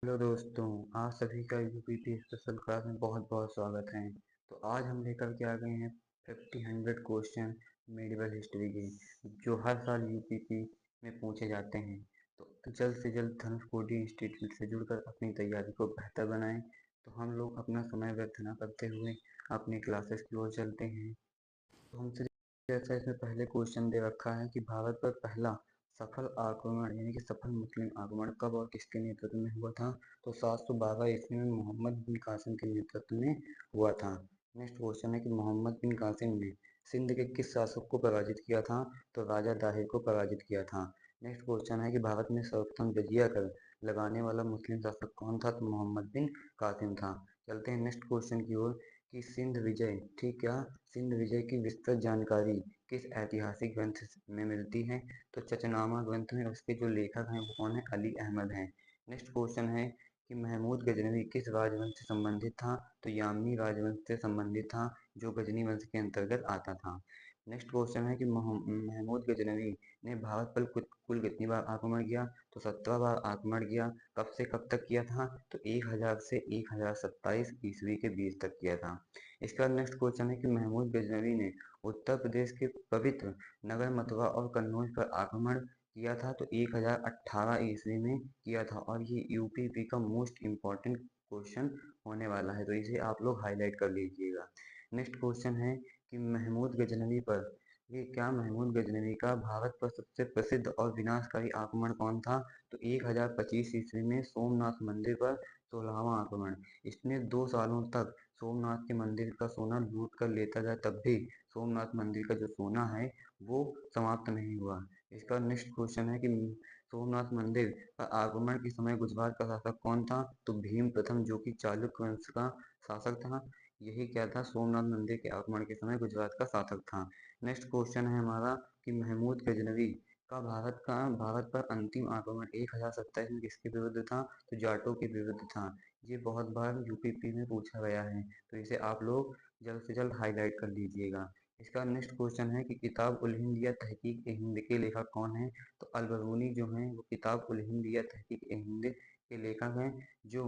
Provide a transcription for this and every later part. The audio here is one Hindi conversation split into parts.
हेलो दोस्तों, आप सभी का यूपीपी स्पेशल क्लास में बहुत बहुत स्वागत है। तो आज हम लेकर के आ गए हैं 50-100 क्वेश्चन मेडिवल हिस्ट्री के, जो हर साल यूपीपी में पूछे जाते हैं। तो जल्द से जल्द धनुषकोडी इंस्टीट्यूट से जुड़कर अपनी तैयारी को बेहतर बनाएं। तो हम लोग अपना समय व्यर्थ न करते हुए अपनी क्लासेस की ओर चलते हैं। तो हमसे जैसा इसमें पहले क्वेश्चन दे रखा है कि भारत पर पहला सफल आक्रमण यानी कि सफल मुस्लिम आक्रमण कब और किसके नेतृत्व में हुआ था। तो 712 ईस्वी में मोहम्मद बिन कासिम के नेतृत्व में हुआ था। नेक्स्ट क्वेश्चन है कि मोहम्मद बिन कासिम ने सिंध के किस शासक को पराजित किया था। तो राजा दाहिर को पराजित किया था। नेक्स्ट क्वेश्चन है कि भारत में सर्वप्रथम जजिया कर लगाने वाला मुस्लिम शासक कौन था। तो मोहम्मद बिन कासिम था। चलते हैं नेक्स्ट क्वेश्चन की ओर कि सिंध विजय ठीक क्या सिंध विजय की विस्तृत जानकारी किस ऐतिहासिक ग्रंथ में मिलती है। तो चचनामा ग्रंथ में उसके जो लेखक हैं वो कौन है, अली अहमद हैं। नेक्स्ट क्वेश्चन है कि महमूद गजनवी किस राजवंश से संबंधित था। तो यामी राजवंश से संबंधित था, जो गजनी वंश के अंतर्गत आता था। नेक्स्ट क्वेश्चन है कि महमूद गजनवी ने भारत पर कुल कितनी बार आक्रमण किया। तो 17 बार आक्रमण किया। कब से कब तक किया था। तो 1000 से 1027 ईस्वी के बीच तक किया था। इसका नेक्स्ट क्वेश्चन है कि महमूद गजनवी ने उत्तर प्रदेश के पवित्र नगर मथुरा और कन्नौज पर आक्रमण किया था। तो 1018 ईस्वी में किया था और ये यूपीपी का मोस्ट इम्पॉर्टेंट क्वेश्चन होने वाला है, तो इसे आप लोग हाईलाइट कर लीजिएगा। नेक्स्ट क्वेश्चन है कि महमूद गजनवी पर ये क्या महमूद गजनवी का भारत पर सबसे प्रसिद्ध और विनाशकारी आक्रमण कौन था। तो 1025 ईस्वी में सोमनाथ मंदिर पर 16वां आक्रमण। इसने 2 सालों तक सोमनाथ के मंदिर का सोना लूट कर लेता गया, तब भी सोमनाथ मंदिर का जो सोना है वो समाप्त नहीं हुआ। इसका नेक्स्ट क्वेश्चन है कि सोमनाथ मंदिर पर आक्रमण के समय गुजरात का शासक कौन था। तो भीम प्रथम, जो कि चालुक्य वंश का शासक था। यही क्या था, सोमनाथ मंदिर के आक्रमण के समय गुजरात का शासक था। नेक्स्ट क्वेश्चन है हमारा कि महमूद गजनवी का भारत पर अंतिम आक्रमण 1027 में किसके विरुद्ध था। तो जाटों के विरुद्ध था। ये बहुत बार यूपीपी में पूछा गया है, तो इसे आप लोग जल्द से जल्द हाईलाइट कर लीजिएगा। इसका नेक्स्ट क्वेश्चन है कि किताब उल हिंद या तहकीक ए हिंद के लेखक कौन है। तो अलबरूनी जो हैं वो किताब उल हिंद या तहकीक ए हिंद के लेखक हैं, जो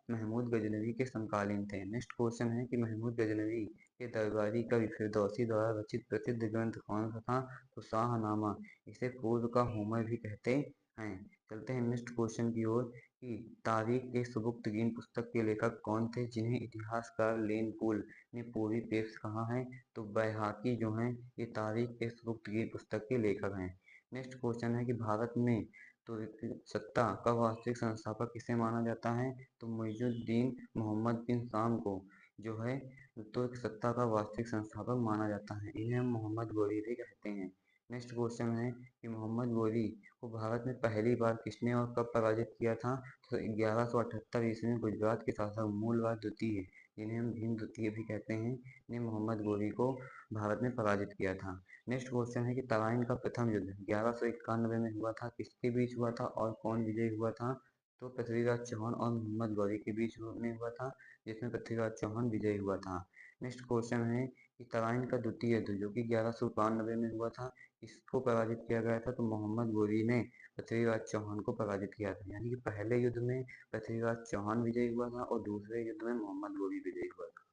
महमूद गजनवी के समकालीन थे। नेक्स्ट क्वेश्चन है कि महमूद गजनवी के दरबारी कवि फिरदौसी द्वारा रचित प्रसिद्ध ग्रंथ कौन सा था। तो शाहनामा। इसे पूर्व का होमर भी कहते हैं। चलते हैं नेक्स्ट क्वेश्चन की ओर कि तारीख ए सुबुक्तगीन पुस्तक के लेखक कौन थे, जिन्हें इतिहासकार लेन पूल ने पूरी पेप्स कहा है। तो बैहाकी जो हैं ये तारीख ए सुबुक्तगीन पुस्तक के लेखक हैं। नेक्स्ट क्वेश्चन है कि भारत में तो सत्ता का वास्तविक संस्थापक किसे माना जाता है। तो मुइजुद्दीन मोहम्मद बिन शाम को जो है तो सत्ता का वास्तविक संस्थापक माना जाता है। इन्हें हम मोहम्मद गोरी भी कहते हैं। नेक्स्ट क्वेश्चन है कि मोहम्मद गोरी को भारत में पहली बार किसने और कब पराजित किया था। तो 1178 ईस्वी में गुजरात के शासक मूलवाद द्वितीय, जिन्हें हम भीम द्वितीय भी कहते हैं, ने मोहम्मद गोरी को भारत में पराजित किया था। नेक्स्ट क्वेश्चन है कि तराइन का प्रथम युद्ध 1191 में हुआ था, किसके बीच हुआ था और कौन विजयी हुआ था। तो पृथ्वीराज चौहान और मोहम्मद गौरी के बीच में हुआ था, जिसमें पृथ्वीराज चौहान विजयी हुआ था। नेक्स्ट क्वेश्चन है कि तराइन का द्वितीय युद्ध जो कि 1192 में हुआ था, इसको पराजित किया गया था। तो मोहम्मद गौरी ने पृथ्वीराज चौहान को पराजित किया था, यानी कि पहले युद्ध में पृथ्वीराज चौहान विजयी हुआ था और दूसरे युद्ध में मोहम्मद गौरी विजयी हुआ था।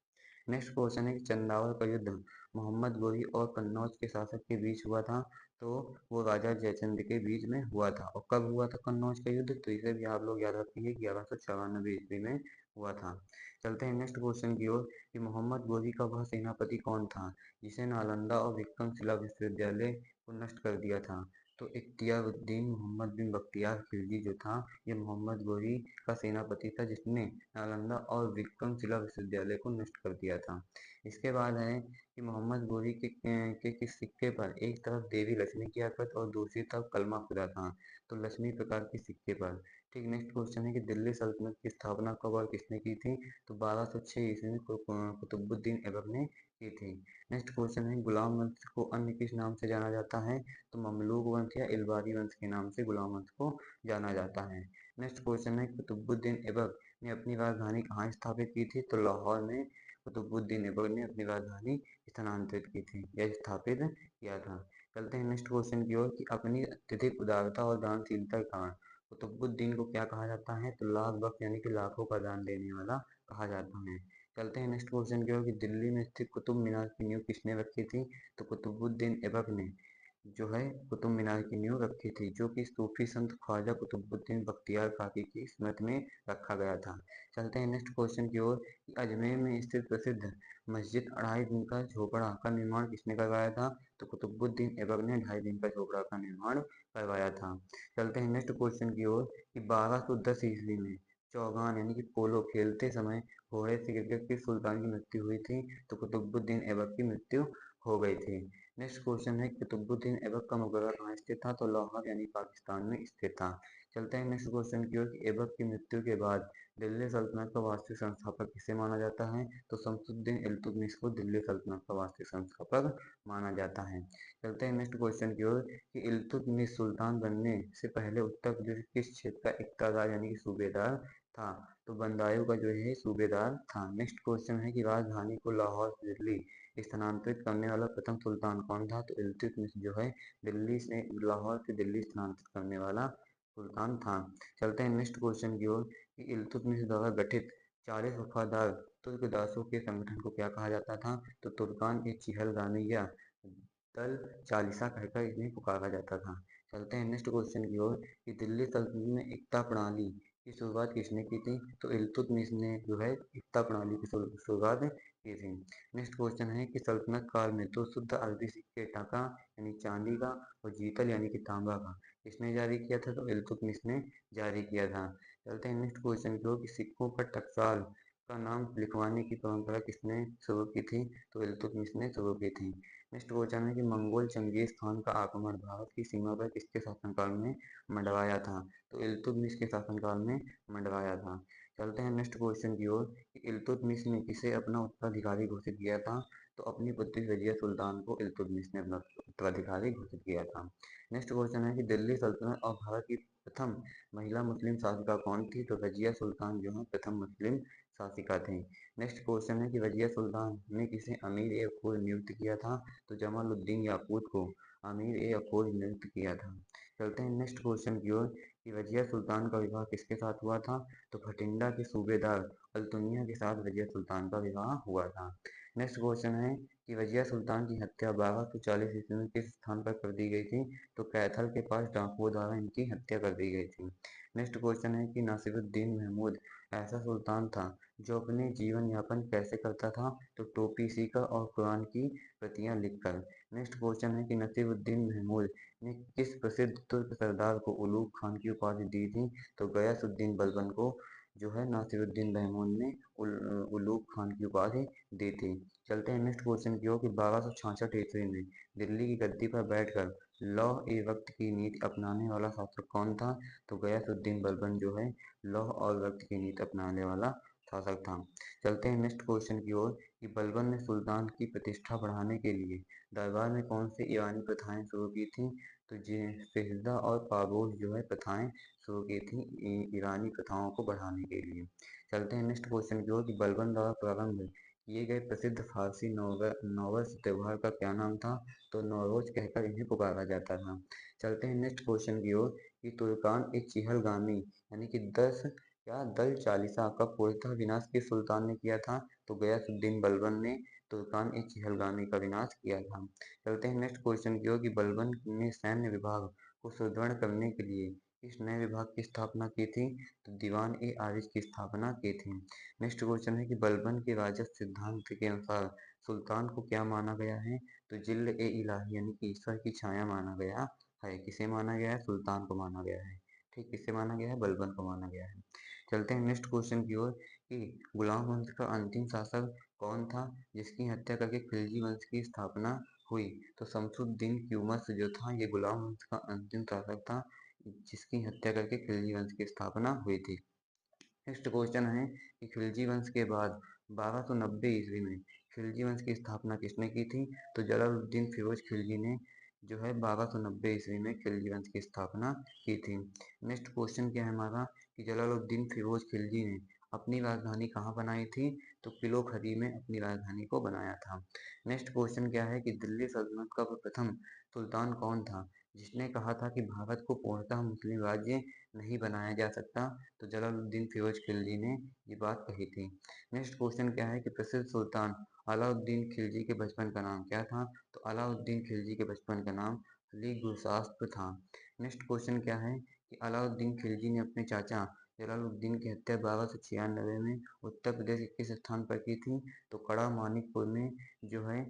नेक्स्ट क्वेश्चन है कि चंदावल का युद्ध मोहम्मद गोरी और कन्नौज के शासक के बीच हुआ था। तो वो राजा जयचंद के बीच में हुआ था। और कब हुआ था कन्नौज का युद्ध, तो इसे भी आप लोग याद रखेंगे, 1194 ईस्वी में हुआ था। चलते हैं नेक्स्ट क्वेश्चन की ओर कि मोहम्मद गोरी का वह सेनापति कौन था, जिसे नालंदा और विक्रमशिला विश्वविद्यालय को नष्ट कर दिया था। तो इख्तियारुद्दीन मोहम्मद बिन बख्तियार खिलजी जो था, ये मोहम्मद गोरी का सेनापति था, जिसने नालंदा और विक्रमशिला विश्वविद्यालय को नष्ट कर दिया था। इसके बाद है कि मोहम्मद गोरी के सिक्के पर एक तरफ देवी लक्ष्मी की आकृति और दूसरी तरफ कलमा खुदा था। तो लक्ष्मी प्रकार के सिक्के पर। ठीक, नेक्स्ट क्वेश्चन है कि दिल्ली सल्तनत की स्थापना कब और किसने की थी। तो 1206 ईस्वी में कुतुबुद्दीन ऐबक ने की थी। नेक्स्ट क्वेश्चन है गुलाम वंश को अन्य किस नाम से जाना जाता है। तो ममलूक वंश या इल्बारी वंश के नाम से गुलाम वंश को जाना जाता है। नेक्स्ट क्वेश्चन है कुतुबुद्दीन ऐबक ने अपनी राजधानी कहाँ स्थापित की थी। तो लाहौर में कुतुबुद्दीन ऐबक ने अपनी राजधानी स्थानांतरित की थी या स्थापित किया था। चलते हैं नेक्स्ट क्वेश्चन की ओर कि अपनी अत्यधिक उदारता और दानशीलता के कारण कुतुबुद्दीन को क्या कहा जाता है? तो लाख बख्श यानी कि लाखों का दान देने वाला कहा जाता है। चलते हैं नेक्स्ट क्वेश्चन की ओर कि दिल्ली में स्थित कुतुब मीनार की नींव किसने रखी थी? तो कुतुबुद्दीन ऐबक ने जो है कुतुब मीनार की नींव रखी थी, जो कि सूफी संत ख्वाजा कुतुबुद्दीन बख्तियार काकी की स्मृति में रखा गया था। चलते हैं नेक्स्ट क्वेश्चन की ओर कि अजमेर में स्थित प्रसिद्ध मस्जिद अढ़ाई दिन का झोपड़ा का निर्माण किसने करवाया था? तो कुतुबुद्दीन ऐबक ने ढाई दिन का झोपड़ा का निर्माण करवाया था। चलते हैं नेक्स्ट क्वेश्चन की ओर कि 1210 ईस्वी में चौगान यानी कि पोलो खेलते समय घोड़े से गिरकर किस सुल्तान की मृत्यु हुई थी? तो कुतुबुद्दीन ऐबक की मृत्यु हो गई थी। नेक्स्ट क्वेश्चन है कुतुबुद्दीन ऐबक का मकबरा कहाँ स्थित था? तो लाहौर यानी पाकिस्तान में स्थित था। चलते हैं नेक्स्ट क्वेश्चन की ओर कि ऐबक की मृत्यु के बाद दिल्ली सल्तनत का वास्तविक संस्थापक किसे माना जाता है? तो शमसुद्दीन इल्तुतमिश को दिल्ली सल्तनत का वास्तविक संस्थापक माना जाता है। चलते हैं नेक्स्ट क्वेश्चन की ओर कि इल्तुतमिश सुल्तान बनने से पहले उत्तर प्रदेश के किस क्षेत्र का इक़्तिदार यानी कि सूबेदार था? तो बदायूं का जो है सूबेदार था। नेक्स्ट क्वेश्चन है कि राजधानी को लाहौर से दिल्ली स्थानांतरित करने वाला प्रथम सुल्तान कौन था? तो इल्तुतमिश जो है दिल्ली से लाहौर से दिल्ली स्थानांतरित करने वाला सुल्तान था। चलते हैं नेक्स्ट क्वेश्चन की ओर कि इल्तुतमिश द्वारा गठित 40 वफादार तुर्क दासों के संगठन को क्या कहा जाता था? तो तुर्कान ए चिहलगामी या दल चालीसा कहकर इन्हें पुकारा जाता था। चलते हैं नेक्स्ट क्वेश्चन की ओर कि दिल्ली सल्तनत में एकता प्रणाली की शुरुआत किसने की थी? तो इल्तुतमिश ने जो है एकता प्रणाली की शुरुआत की थी। नेक्स्ट क्वेश्चन है कि सल्तनत काल में दो शुद्ध अरबी सिक्के टका यानी चांदी का और जीतल यानी कि तांबा का किसने जारी किया था? तो इल्तुतमिश ने जारी किया था। चलते हैं नेक्स्ट क्वेश्चन की ओर कि सिक्कों पर टकसाल का नाम लिखवाने की परंपरा किसने शुरू की थी? तो इल्तुतमिश ने शुरू की थी। नेक्स्ट क्वेश्चन है कि मंगोल चंगेज खान का आक्रमण भारत की सीमा पर किसके शासनकाल में मंडराया था? तो इल्तुतमिश के शासनकाल में मंडराया था। चलते हैं नेक्स्ट क्वेश्चन की ओर कि इल्तुतमिश ने किसे अपना उत्तराधिकारी घोषित किया था? तो अपनी पुत्री रजिया सुल्तान को इल्तुतमिश ने अपना उत्तराधिकारी घोषित किया था। नेक्स्ट क्वेश्चन है कि दिल्ली सल्तनत और भारत की प्रथम महिला मुस्लिम शासिका कौन थी? तो रजिया सुल्तान जो है प्रथम मुस्लिम शासिका थी। नेक्स्ट क्वेश्चन है कि रजिया सुल्तान ने किसे अमीर ए अफरोज नियुक्त किया था? तो जमालुद्दीन याकूत को अमीर ए अफरोज नियुक्त किया था। चलते हैं नेक्स्ट क्वेश्चन की ओर कि रजिया सुल्तान का विवाह किसके साथ हुआ था? तो भटिंडा के सूबेदार अल्तुनिया के साथ रजिया सुल्तान का विवाह हुआ था। नेक्स्ट क्वेश्चन है कि रजिया सुल्तान की हत्या 1240 ईस्वी में किस स्थान पर कर दी गई थी? तो कैथल के पास डाकुओं द्वारा इनकी हत्या कर दी गई थी। नेक्स्ट क्वेश्चन है कि नासिरुद्दीन महमूद ऐसा सुल्तान था जो अपने जीवन यापन कैसे करता था? तो टोपी सीकर और कुरान की प्रतियां लिखकर। नेक्स्ट क्वेश्चन है कि नसीरुद्दीन महमूद ने किस प्रसिद्ध तुर्क सरदार को उलूग खान की उपाधि दी थी? तो गयासुद्दीन बलबन को जो है नासिरुद्दीन महमूद ने उलूग खान की उपाधि दी थी। चलते हैं नेक्स्ट क्वेश्चन की ओर कि 1266 ईस्वी में दिल्ली की गद्दी पर बैठकर लौह ए वक्त की नीति अपनाने वाला शासक कौन था? तो गयासुद्दीन बलबन जो है लौह और वक्त की नीति अपनाने वाला शासक था। चलते हैं नेक्स्ट क्वेश्चन की ओर कि बलबन ने सुल्तान की प्रतिष्ठा बढ़ाने के लिए दरबार में कौन सी ईरानी प्रथाएं शुरू की थी? तो सेजदा और पाबोस जो है प्रथाएं शुरू की थी ईरानी प्रथाओं को बढ़ाने के लिए। चलते हैं नेक्स्ट क्वेश्चन की ओर कि बलबन द्वारा प्रारंभ किए गए प्रसिद्ध फारसी नववर्ष त्योहार का क्या नाम था? तो नौरोज कहकर इन्हें पुकारा जाता था। चलते हैं नेक्स्ट क्वेश्चन की ओर कि तुर्कान ए चिहलगामी यानी कि 10 या दल चालीसा का पूर्णतः विनाश किस सुल्तान ने किया था? तो गयासुद्दीन बलबन ने तुर्कान ए चिहलगामी का विनाश किया था। चलते हैं नेक्स्ट क्वेश्चन की ओर कि बलबन ने सैन्य विभाग को सुदृढ़ करने के लिए किस नए विभाग की स्थापना की थी? तो दीवान ए आरिज की स्थापना की थी। नेक्स्ट क्वेश्चन है कि बलबन के राजस्व सिद्धांत के अनुसार सुल्तान को क्या माना गया है? तो जिल्ल ए इलाही यानी कि ईश्वर की छाया माना गया है। किसे माना गया है? सुल्तान को माना गया है। ठीक, किसे माना गया है? बलबन को माना गया है। चलते हैं नेक्स्ट क्वेश्चन की ओर कि गुलाम वंश का अंतिम शासक कौन था जिसकी हत्या करके खिलजी वंश की स्थापना हुई? तो शमसुद्दीन क्यूमस जो था ये गुलाम वंश का अंतिम शासक था जिसकी हत्या करके खिलजी वंश की स्थापना हुई थी। नेक्स्ट क्वेश्चन है कि खिलजी वंश के बाद 1290 ईस्वी में खिलजी वंश की स्थापना किसने की थी? तो जलालुद्दीन फिरोज खिलजी ने जो है 1290 ईस्वी में खिलजी वंश की स्थापना की थी। नेक्स्ट क्वेश्चन क्या है हमारा कि जलालुद्दीन फिरोज खिलजी ने अपनी राजधानी कहाँ बनाई थी? तो किलो खरी में अपनी राजधानी को बनाया था। नेक्स्ट क्वेश्चन क्या है कि दिल्ली सल्तनत का प्रथम सुल्तान कौन था जिसने कहा था कि भारत को पूर्णतः मुस्लिम राज्य नहीं बनाया जा सकता, तो जलालुद्दीन फिरोज खिलजी ने ये बात कही थी। नेक्स्ट क्वेश्चन क्या है कि प्रसिद्ध सुल्तान अलाउद्दीन खिलजी के बचपन का नाम क्या था? तो अलाउद्दीन खिलजी के बचपन का नाम अली गुरशास्प था। नेक्स्ट क्वेश्चन क्या है कि अलाउद्दीन खिलजी ने अपने चाचा जलालुद्दीन की हत्या 1296 में उत्तर प्रदेश के किस स्थान पर की थी? तो कड़ा मानिकपुर में जो है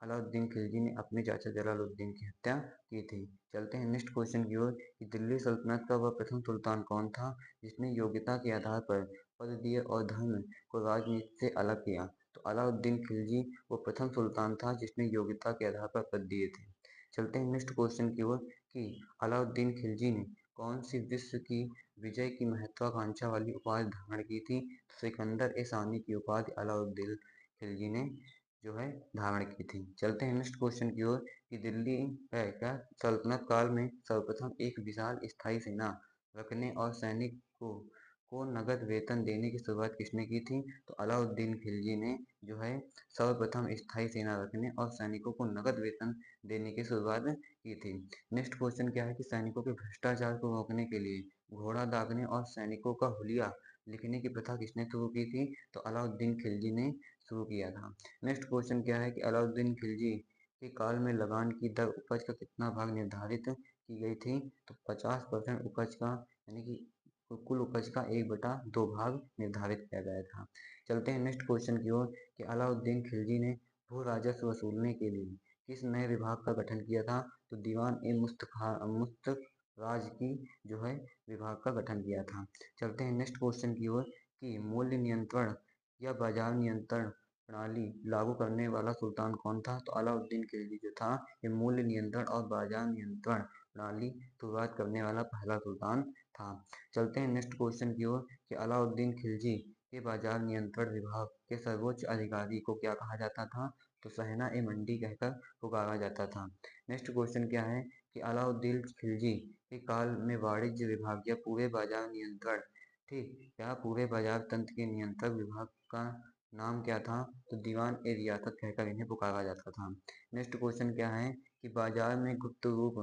अलाउद्दीन खिलजी ने अपने चाचा जलालुद्दीन की हत्या की थी। चलते हैं नेक्स्ट क्वेश्चन की ओर कि दिल्ली सल्तनत का वह प्रथम सुल्तान कौन था जिसने योग्यता के आधार पर पद दिए और धर्म को राजनीति से अलग किया? तो अलाउद्दीन खिलजी वो प्रथम सुल्तान था जिसने योग्यता के आधार पर पद दिए थे। चलते हैं नेक्स्ट क्वेश्चन की ओर कि अलाउद्दीन खिलजी ने कौन सी विश्व की विजय की महत्वाकांक्षा वाली उपाधि धारण की थी? तो सिकंदर ए सानी की उपाधि अलाउद्दीन खिलजी ने जो है धारण की थी। चलते हैं नेक्स्ट क्वेश्चन की ओर कि दिल्ली का सल्तनत काल में सर्वप्रथम एक विशाल स्थायी सेना रखने और सैनिक को नगद वेतन देने की शुरुआत किसने की थी? तो अलाउद्दीन खिलजी ने जो है सर्वप्रथम स्थायी सेना रखने और सैनिकों को नगद वेतन देने की शुरुआत की थी। नेक्स्ट क्वेश्चन क्या है कि सैनिकों के भ्रष्टाचार को रोकने के लिए घोड़ा दागने और सैनिकों का हुलिया लिखने की प्रथा किसने शुरू की थी? तो अलाउद्दीन खिलजी ने शुरू किया था। नेक्स्ट क्वेश्चन क्या है कि अलाउद्दीन खिलजी के काल में लगान की दर उपज का कितना भाग निर्धारित की गई थी? तो 50% उपज का, यानी कि कुल उपज का 1/2 भाग निर्धारित किया गया था। चलते हैं नेक्स्ट क्वेश्चन की ओर कि अलाउद्दीन खिलजी ने भू राजस्व वसूलने के लिए किस नए विभाग का गठन किया था? तो दीवान ए मुस्तखराज की जो है विभाग का गठन किया था। चलते हैं नेक्स्ट क्वेश्चन की ओर कि मूल्य नियंत्रण या बाजार नियंत्रण प्रणाली लागू करने वाला सुल्तान कौन था? तो अलाउद्दीन खिलजी जो था ये मूल्य नियंत्रण और बाजार नियंत्रण प्रणाली शुरुआत करने वाला पहला सुल्तान था। चलते हैं नेक्स्ट क्वेश्चन की ओर कि अलाउद्दीन खिलजी के बाजार नियंत्रण विभाग के सर्वोच्च अधिकारी को क्या कहा जाता था? तो सहना ए मंडी कहकर पुकारा जाता था। नेक्स्ट क्वेश्चन क्या है कि अलाउद्दीन खिलजी के काल में वाणिज्य विभाग या पूरे बाजार नियंत्रण, ठीक, या पूरे बाजार तंत्र के नियंत्रक विभाग का नाम क्या था? तो दीवान ए रियासत कहकर इन्हें पुकारा जाता था। नेक्स्ट क्वेश्चन क्या है कि बाजार में गुप्त रूप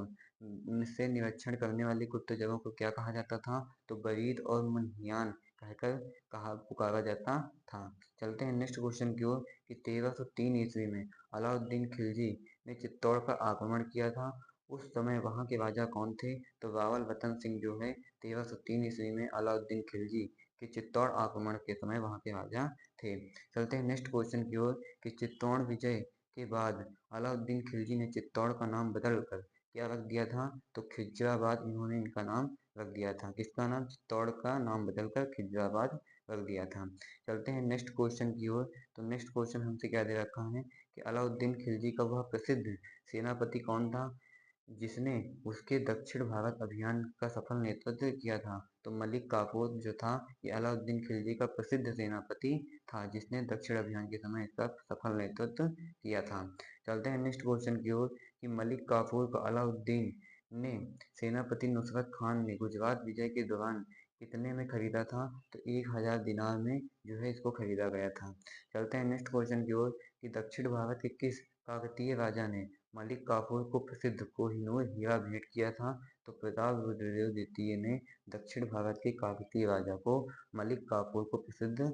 से निरीक्षण करने वाली गुप्त जगहों को क्या कहा जाता था? तो बरीद और मुन्हियान कहकर कहा पुकारा जाता था। चलते हैं नेक्स्ट क्वेश्चन की ओर कि 1303 ईस्वी में अलाउद्दीन खिलजी ने चित्तौड़ का आक्रमण किया था। उस समय वहां के राजा कौन थे? तो रावल रतन सिंह जो है 1303 ईस्वी में अलाउद्दीन खिलजी के चित्तौड़ आक्रमण के समय वहां के राजा थे। चलते हैं नेक्स्ट क्वेश्चन की ओर कि चित्तौड़ विजय के बाद अलाउद्दीन खिलजी ने चित्तौड़ का नाम बदलकर क्या रख दिया था? तो खिजराबाद इन्होंने इनका नाम रख दिया था। किसका नाम? चित्तौड़ का नाम बदलकर खिजराबाद रख दिया था। चलते हैं नेक्स्ट क्वेश्चन की ओर। तो नेक्स्ट क्वेश्चन हमसे क्या दे रखा है कि अलाउद्दीन खिलजी का वह प्रसिद्ध सेनापति कौन था जिसने उसके दक्षिण भारत अभियान का सफल नेतृत्व किया था? तो मलिक काफूर जो था ये अलाउद्दीन खिलजी का प्रसिद्ध सेनापति था जिसने दक्षिण अभियान के समय इसका सफल नेतृत्व किया था। चलते हैं नेक्स्ट क्वेश्चन की ओर कि मलिक काफूर को अलाउद्दीन ने सेनापति नुसरत खान ने गुजरात विजय के दौरान कितने में खरीदा था? तो 1000 दिनार में जो है इसको खरीदा गया था। चलते हैं नेक्स्ट क्वेश्चन की ओर कि दक्षिण भारत के किस काकतीय राजा ने मलिक काफूर को प्रसिद्ध कोहिनूर हीरा भेंट किया था? तो प्रताप रुद्रदेव द्वितीय ने दक्षिण भारत के काकतीय राजा को मलिक काफूर को प्रसिद्ध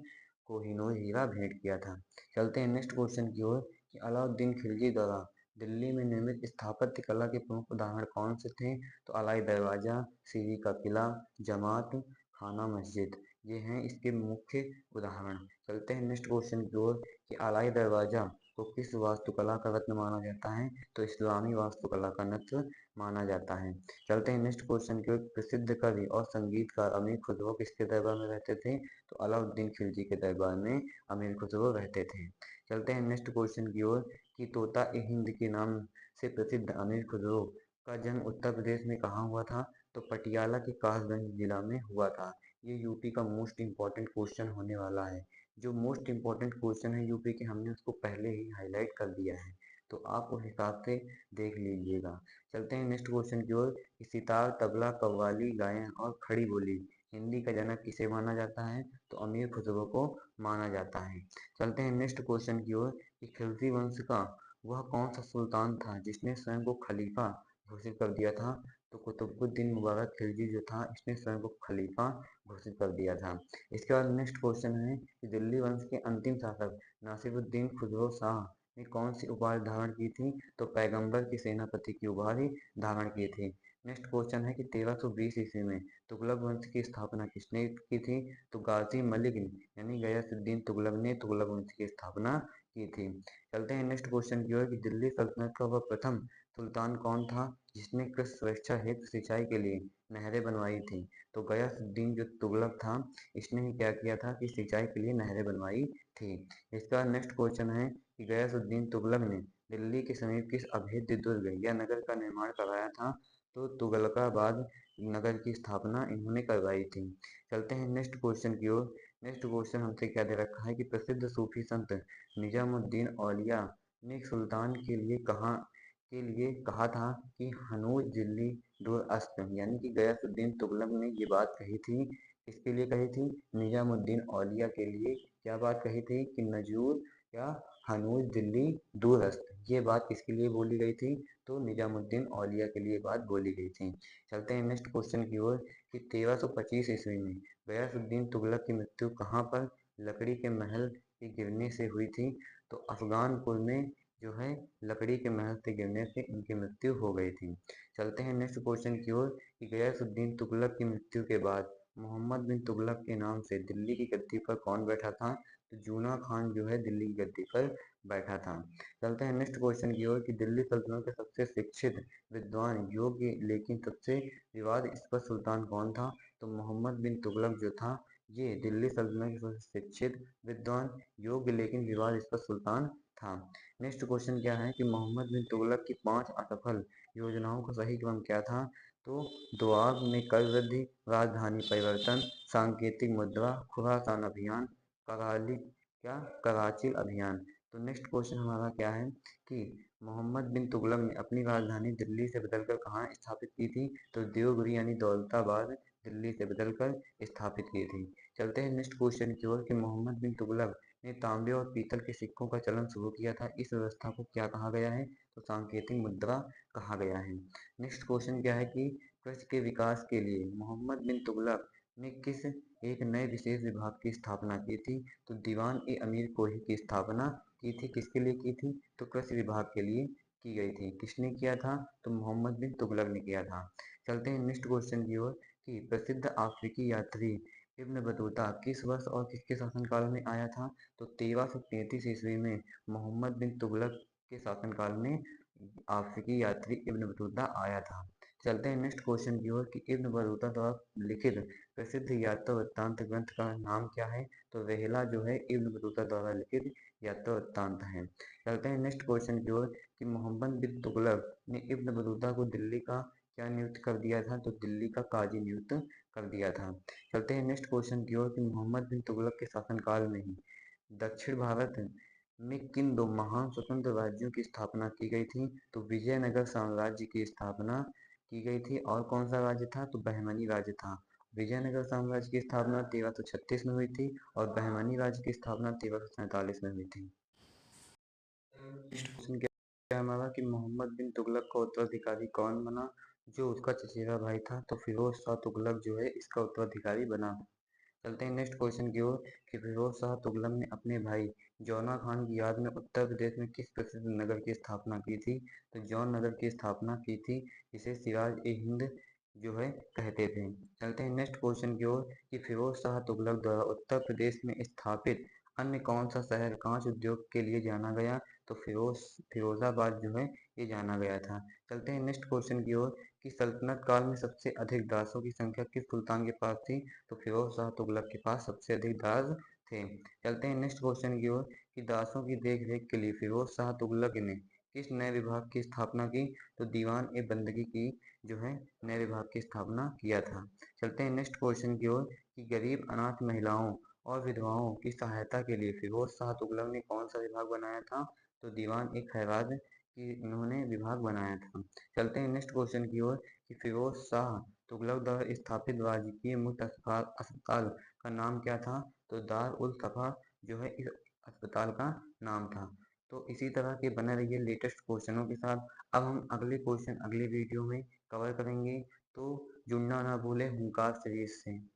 कोहिनूर हीरा भेंट किया था। चलते हैं नेक्स्ट क्वेश्चन की ओर कि अलाउद्दीन खिलजी द्वारा दिल्ली में निर्मित स्थापत्य कला के प्रमुख उदाहरण कौन से थे? तो अलाई दरवाजा, सीरी का किला, जमात खाना मस्जिद, ये हैं इसके मुख्य उदाहरण। चलते हैं नेक्स्ट क्वेश्चन की ओर कि अलाई दरवाजा को किस वास्तुकला का रत्न माना जाता है? तो इस्लामी वास्तुकला का रत्न माना जाता है। चलते हैं नेक्स्ट क्वेश्चन की ओर। प्रसिद्ध कवि और संगीतकार अमीर खुसरो किसके दरबार में रहते थे? तो अलाउद्दीन खिलजी के दरबार में अमीर खुसरो रहते थे। चलते हैं नेक्स्ट क्वेश्चन की ओर कि तोता ए हिंद के नाम से प्रसिद्ध अमीर खुसरो का जन्म उत्तर प्रदेश में कहाँ हुआ था? तो पटियाला के कासगंज जिला में हुआ था। ये यूपी का मोस्ट इम्पॉर्टेंट क्वेश्चन होने वाला है। जो मोस्ट इम्पॉर्टेंट क्वेश्चन है यूपी के हमने उसको पहले ही हाईलाइट कर दिया है, तो आप उस हिसाब से देख लीजिएगा। चलते हैं नेक्स्ट क्वेश्चन की ओर कि सितार, तबला, कव्वाली, गायन और खड़ी बोली हिंदी का जनक किसे माना जाता है? तो अमीर खुसरो को माना जाता है। चलते हैं नेक्स्ट क्वेश्चन की ओर कि खिलजी वंश का वह कौन सा सुल्तान था जिसने स्वयं को खलीफा घोषित कर दिया था, तो कुतुबुद्दीन मुबारक खिलजी जो था इसने स्वयं को खलीफा घोषित कर दिया था। इसके बाद नेक्स्ट क्वेश्चन है कि दिल्ली वंश के अंतिम शासक नासिरुद्दीन खुसरो शाह ने कौन सी उपाधि धारण की थी? तो पैगंबर की सेनापति की उपाधि धारण की थी। नेक्स्ट क्वेश्चन है कि 1320 ईस्वी में तुगलक वंश की स्थापना किसने की थी? तो गाजी मलिक यानी गयासुद्दीन तुगलक ने तुगलक वंश की स्थापना की थी। चलते हैं नेक्स्ट क्वेश्चन की ओर कि दिल्ली सल्तनत का वह प्रथम सुल्तान कौन था जिसने कृषि सुरक्षा हेतु सिंचाई के लिए नहरें बनवाई थी? तो गयासुद्दीन जो तुगलक था इसने ही क्या किया था कि सिंचाई के लिए नहरें बनवाई थी। इसका नेक्स्ट क्वेश्चन है कि गयासुद्दीन तुगलक ने दिल्ली के समीप किस अभेद्य दुर्ग या नगर का निर्माण करवाया था? तो तुगलकाबाद नगर की स्थापना इन्होंने करवाई थी। चलते हैं नेक्स्ट क्वेश्चन की ओर। नेक्स्ट क्वेश्चन हमसे क्या दे रखा है कि प्रसिद्ध सूफी संत निजामुद्दीन औलिया ने सुल्तान के लिए कहा था कि हनूज दिल्ली दूर अस्त, यानी कि गयासुद्दीन तुगलक ने ये बात कही थी। किसके लिए कही थी? निजामुद्दीन औलिया के लिए क्या बात कही थी कि नजूर या हनूज दिल्ली दूर अस्त, ये बात किसके लिए बोली गई थी? तो निजामुद्दीन औलिया के लिए बात बोली गई थी। चलते हैं नेक्स्ट क्वेश्चन की ओर कि 1325 ईस्वी में गयासुद्दीन तुगलक की मृत्यु कहाँ पर लकड़ी के महल के गिरने से हुई थी? तो अफगानपुर में जो है लकड़ी के महल से गिरने से उनकी मृत्यु हो गई थी। चलते हैं नेक्स्ट क्वेश्चन की ओर कि गयासुद्दीन तुगलक की मृत्यु के बाद मोहम्मद बिन तुगलक के नाम से दिल्ली की गद्दी पर कौन बैठा था? तो जूना खान जो है दिल्ली की गद्दी पर बैठा था। चलते हैं नेक्स्ट क्वेश्चन की ओर कि दिल्ली सल्तनत के सबसे शिक्षित, विद्वान, योग्य लेकिन सबसे विवादास्पद सुल्तान कौन था? तो मोहम्मद बिन तुगलक जो था ये दिल्ली सल्तनत के सबसे शिक्षित, विद्वान, योग्य लेकिन विवादास्पद सुल्तान था। नेक्स्ट क्वेश्चन क्या है कि मोहम्मद बिन तुगलक की 5 असफल योजनाओं का सही क्रम क्या था? तो दोआब में कर वृद्धि, राजधानी परिवर्तन, सांकेतिक मुद्रा, खुरासान अभियान, कराचिल अभियान। तो नेक्स्ट क्वेश्चन हमारा क्या है कि मोहम्मद बिन तुगलक ने अपनी राजधानी दिल्ली से बदलकर कहाँ स्थापित की थी? तो देवगिरी यानी दौलताबाद दिल्ली से बदलकर स्थापित की थी। चलते हैं नेक्स्ट क्वेश्चन की ओर कि मोहम्मद बिन तुगलक ने तांबे और पीतल के सिक्कों का चलन शुरू किया था, इस व्यवस्था को क्या कहा गया है? तो सांकेतिक मुद्रा कहा गया है। नेक्स्ट क्वेश्चन क्या है कि कृषि के विकास के लिए मोहम्मद बिन तुगलक ने किस एक नए विशेष विभाग की स्थापना की थी? तो दीवान ए अमीर कोही की स्थापना की थी। किसके लिए की थी? तो कृषि विभाग के लिए की गई थी। किसने किया था? तो मोहम्मद बिन तुगलक ने किया था। चलते हैं नेक्स्ट क्वेश्चन की ओर कि प्रसिद्ध अफ्रीकी यात्री इब्न बतूता किस वर्ष और किसके शासनकाल में आया था? तो 1333 ईस्वी में मोहम्मद बिन तुगलक के शासनकाल में अफ्रीकी यात्री इब्न बतूता आया था। चलते हैं नेक्स्ट क्वेश्चन की ओर कि इब्न बतूता द्वारा लिखित प्रसिद्ध यात्रा वृत्तांत ग्रंथ का नाम क्या है? तो रेहला जो है इब्न बतूता द्वारा लिखित यात्रा वृत्तांत है। चलते हैं नेक्स्ट क्वेश्चन की ओर कि मोहम्मद बिन तुगलक ने इब्न बतूता को दिल्ली का क्या नियुक्त कर दिया था? तो दिल्ली का काजी नियुक्त कर दिया था। चलते हैं नेक्स्ट क्वेश्चन की ओर कि मोहम्मद बिन तुगलक के शासनकाल में ही दक्षिण भारत में किन दो महान स्वतंत्र राज्यों की स्थापना की गई थी? तो विजयनगर साम्राज्य की स्थापना की गई थी। और कौन सा राज्य था? तो बहमनी राज्य था। विजयनगर साम्राज्य की स्थापना 1336 में हुई थी और बहमनी राज्य की स्थापना 1347 में हुई थी। नेक्स्ट क्वेश्चन क्या है हमारा कि मोहम्मद बिन तुगलक का उत्तराधिकारी कौन बना? जो उसका चचेरा भाई था, तो फिरोज शाह तुगलक जो है इसका उत्तराधिकारी बना। चलते हैं नेक्स्ट क्वेश्चन की ओर कि फिरोज शाह तुगलक ने अपने भाई जौना खान की याद में उत्तर प्रदेश में किस प्रसिद्ध नगर की स्थापना की थी? तो जौन नगर की स्थापना की थी, जिसे सिराज ए हिंद जो है कहते थे। चलते हैं नेक्स्ट क्वेश्चन की ओर कि फिरोज शाह तुगलक द्वारा उत्तर प्रदेश में स्थापित अन्य कौन सा शहर कांच उद्योग के लिए जाना गया? तो फिरोजाबाद जो है ये जाना गया था। चलते हैं नेक्स्ट क्वेश्चन की ओर कि सल्तनत काल में सबसे अधिक दासों की संख्या किस सुल्तान के पास थी? तो फिरोज शाह तुगलक के पास सबसे अधिक दास थे। चलते हैं नेक्स्ट क्वेश्चन की ओर कि दासों की देखरेख के लिए फिरोज शाह तुगलक ने किस नए विभाग की स्थापना की? तो दीवान ए बंदगी की जो है नए विभाग की स्थापना किया था। चलते हैं नेक्स्ट क्वेश्चन की ओर कि गरीब अनाथ महिलाओं और विधवाओं की सहायता के लिए फिरोज शाह तुगलक ने कौन सा विभाग बनाया था? तो दीवान ए खैरात की इन्होंने विभाग बनाया था। चलते हैं नेक्स्ट क्वेश्चन की ओर कि फिरोज शाह तुगलक द्वारा स्थापित राजकीय मुफ्त अस्पताल का नाम क्या था? तो दार उल सफा जो है इस अस्पताल का नाम था। तो इसी तरह के बने रहिए लेटेस्ट क्वेश्चनों के साथ। अब हम अगले क्वेश्चन अगले वीडियो में कवर करेंगे, तो जुड़ना ना भूलें हुंकार सीरीज से।